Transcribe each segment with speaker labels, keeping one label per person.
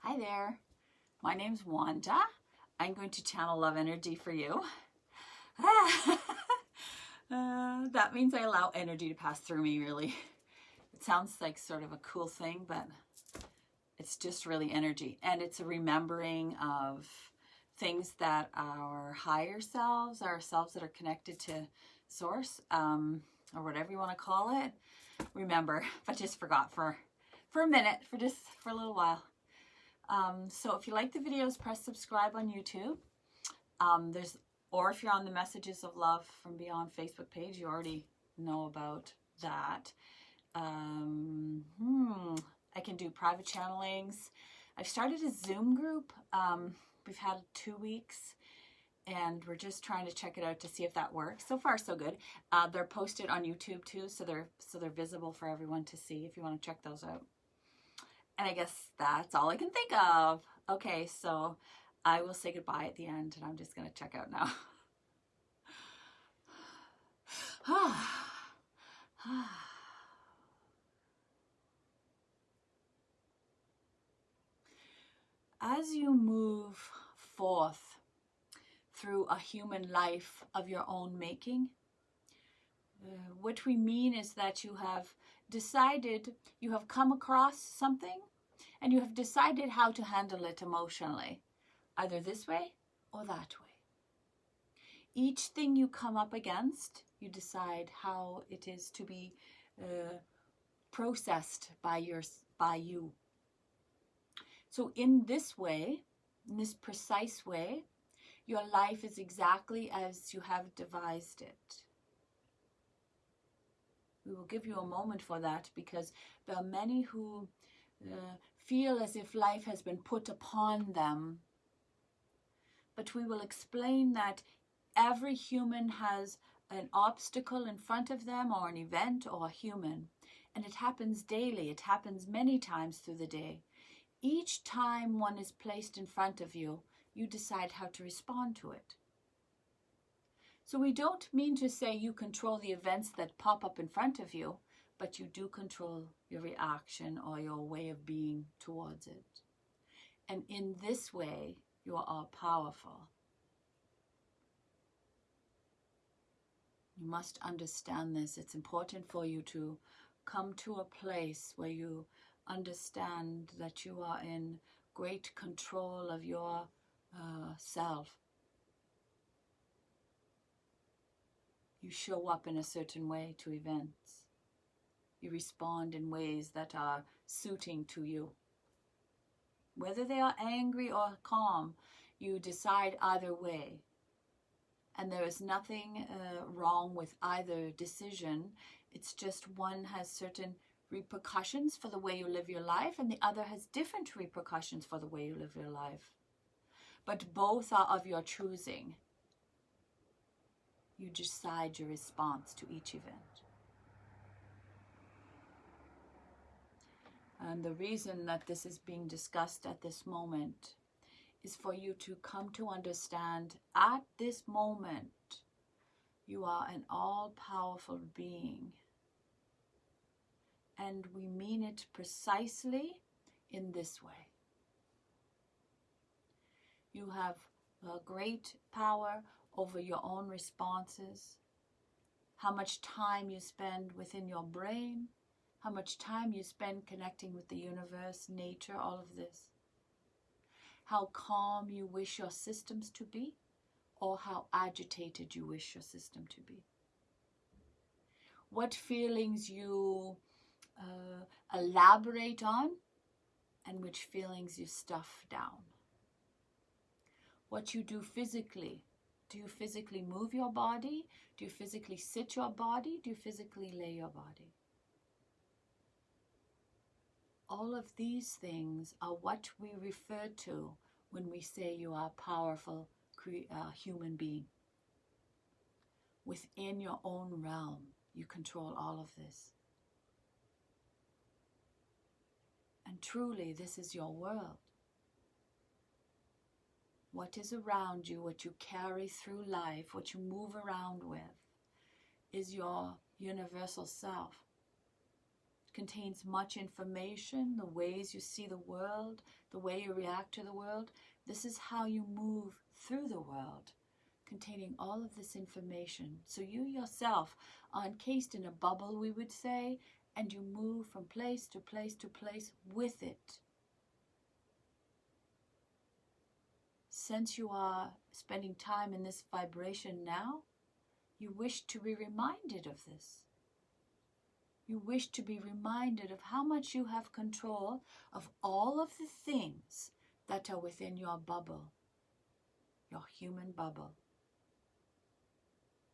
Speaker 1: Hi there, my name's Wanda. I'm going to channel love energy for you. That means I allow energy to pass through me, really. It sounds like sort of a cool thing, but it's just really energy. And it's a remembering of things that our higher selves, our selves that are connected to source, or whatever you want to call it, remember, but just forgot for a minute, for a little while. So if you like the videos, press subscribe on YouTube. Or if you're on the Messages of Love from Beyond Facebook page, you already know about that. I can do private channelings. I've started a Zoom group. We've had 2 weeks, and we're just trying to check it out to see if that works. So far, so good. They're posted on YouTube too, so they're visible for everyone to see if you want to check those out. And I guess that's all I can think of. Okay, so I will say goodbye at the end, and I'm just going to check out now. As you move forth through a human life of your own making, what we mean is that you have decided, you have come across something, and you have decided how to handle it emotionally, either this way or that way. Each thing you come up against, you decide how it is to be processed by you. So in this way, in this precise way, your life is exactly as you have devised it. We will give you a moment for that, because there are many who feel as if life has been put upon them. But we will explain that every human has an obstacle in front of them, or an event, or a human. And it happens daily. It happens many times through the day. Each time one is placed in front of you, you decide how to respond to it. So we don't mean to say you control the events that pop up in front of you, but you do control your reaction or your way of being towards it. And in this way, you are all powerful. You must understand this. It's important for you to come to a place where you understand that you are in great control of your self. You show up in a certain way to events. You respond in ways that are suiting to you. Whether they are angry or calm, you decide either way. And there is nothing wrong with either decision. It's just one has certain repercussions for the way you live your life, and the other has different repercussions for the way you live your life. But both are of your choosing. You decide your response to each event. And the reason that this is being discussed at this moment is for you to come to understand, at this moment, you are an all-powerful being. And we mean it precisely in this way. You have a great power over your own responses, how much time you spend within your brain, how much time you spend connecting with the universe, nature, all of this. How calm you wish your systems to be, or how agitated you wish your system to be. What feelings you elaborate on, and which feelings you stuff down. What you do physically. Do you physically move your body? Do you physically sit your body? Do you physically lay your body? All of these things are what we refer to when we say you are a powerful human being. Within your own realm, you control all of this. And truly, this is your world. What is around you, what you carry through life, what you move around with, is your universal self. contains much information, the ways you see the world, the way you react to the world. This is how you move through the world, containing all of this information. So you yourself are encased in a bubble, we would say, and you move from place to place to place with it. Since you are spending time in this vibration now, you wish to be reminded of this. You wish to be reminded of how much you have control of all of the things that are within your bubble, your human bubble.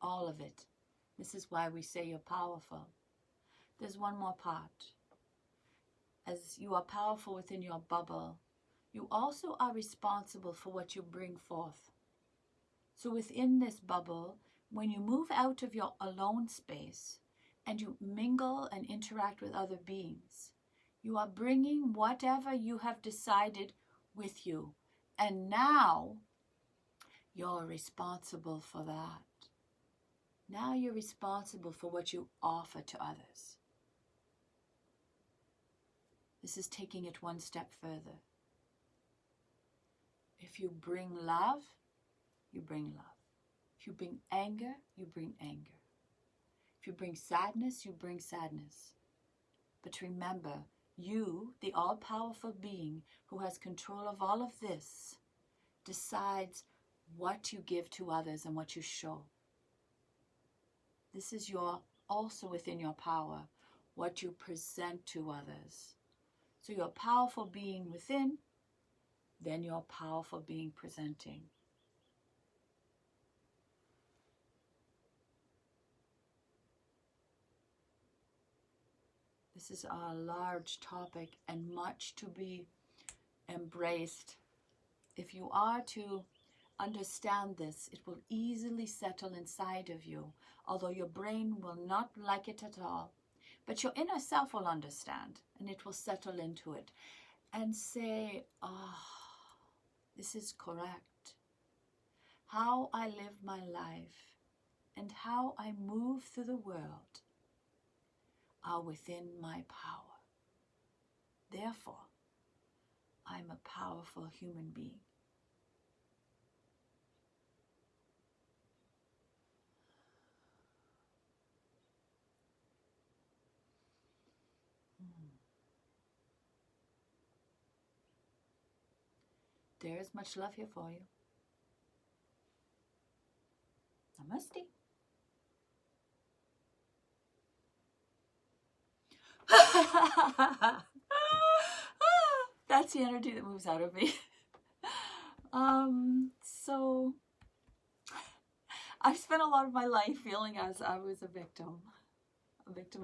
Speaker 1: All of it. This is why we say you're powerful. There's one more part. As you are powerful within your bubble, you also are responsible for what you bring forth. So within this bubble, when you move out of your alone space and you mingle and interact with other beings, you are bringing whatever you have decided with you. And now you're responsible for that. Now you're responsible for what you offer to others. This is taking it one step further. If you bring love, you bring love. If you bring anger, you bring anger. If you bring sadness, you bring sadness. But remember, you, the all-powerful being who has control of all of this, decides what you give to others and what you show. This is also within your power, what you present to others. So you're a powerful being within, then you're a powerful being presenting. This is a large topic and much to be embraced. If you are to understand this, it will easily settle inside of you, although your brain will not like it at all. But your inner self will understand, and it will settle into it and say, this is correct. How I live my life and how I move through the world are within my power. Therefore, I'm a powerful human being. There is much love here for you. Namaste. That's the energy that moves out of me. So I've spent a lot of my life feeling as I was a victim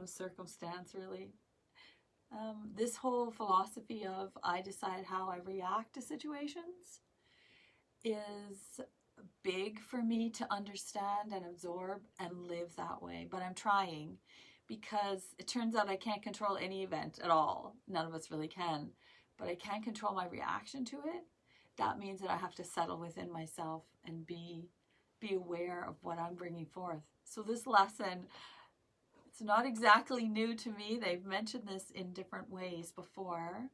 Speaker 1: of circumstance, really. This whole philosophy of I decide how I react to situations is big for me to understand and absorb and live that way. But I'm trying, because it turns out I can't control any event at all. None of us really can. But I can control my reaction to it. That means that I have to settle within myself and be aware of what I'm bringing forth. So this lesson, it's not exactly new to me. They've mentioned this in different ways before,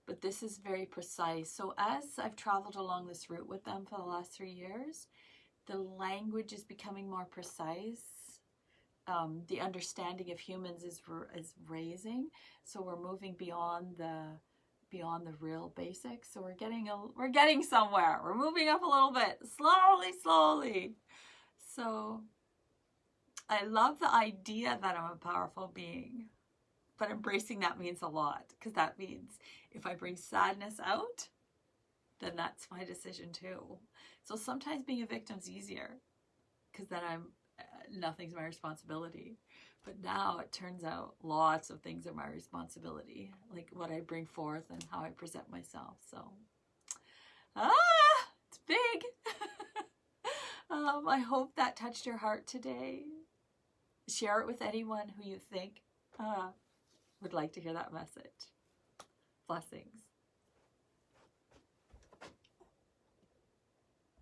Speaker 1: but this is very precise. So as I've traveled along this route with them for the last 3 years, the language is becoming more precise. The understanding of humans is raising. So we're moving beyond the real basics. So we're getting somewhere. We're moving up a little bit, slowly. So I love the idea that I'm a powerful being, but embracing that means a lot, because that means if I bring sadness out, then that's my decision too. So sometimes being a victim's easier, because then nothing's my responsibility. But now it turns out lots of things are my responsibility, like what I bring forth and how I present myself. So, it's big. I hope that touched your heart today. Share it with anyone who you think would like to hear that message. Blessings.